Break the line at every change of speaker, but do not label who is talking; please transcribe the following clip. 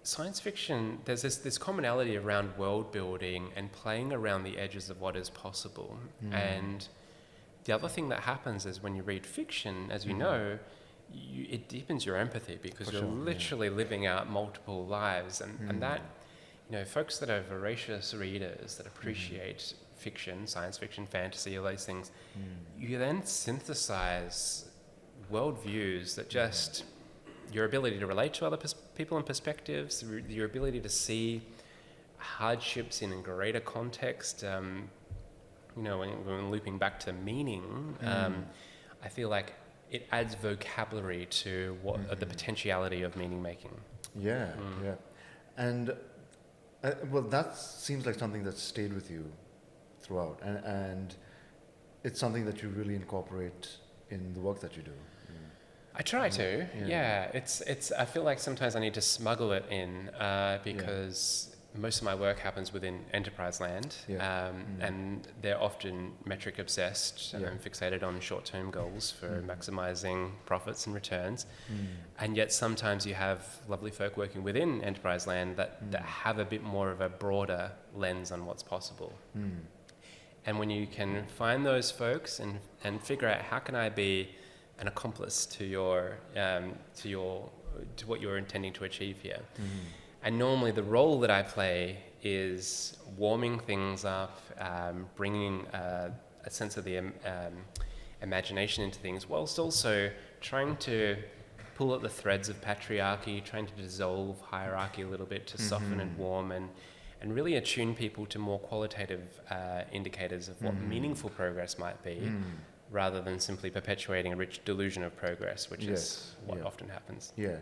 science fiction, there's this commonality around world building and playing around the edges of what is possible. And the other thing that happens is when you read fiction, as you know, it deepens your empathy because you're literally living out multiple lives. And that, folks that are voracious readers that appreciate fiction, science fiction, fantasy, all those things, you then synthesize worldviews that just your ability to relate to other people and perspectives, your ability to see hardships in a greater context. When looping back to meaning, I feel like it adds vocabulary to what the potentiality of meaning making.
Yeah. And well, that seems like something that stayed with you throughout, and it's something that you really incorporate in the work that you do.
I try to, It's. I feel like sometimes I need to smuggle it in because most of my work happens within enterprise land, and they're often metric obsessed and fixated on short-term goals for maximizing profits and returns. And yet sometimes you have lovely folk working within enterprise land that have a bit more of a broader lens on what's possible. And when you can find those folks and figure out how can I be an accomplice to what you're intending to achieve here. And normally the role that I play is warming things up, bringing a sense of the imagination into things, whilst also trying to pull at the threads of patriarchy, trying to dissolve hierarchy a little bit to soften and warm and really attune people to more qualitative indicators of what meaningful progress might be, rather than simply perpetuating a rich delusion of progress, which is what often happens.
Yeah.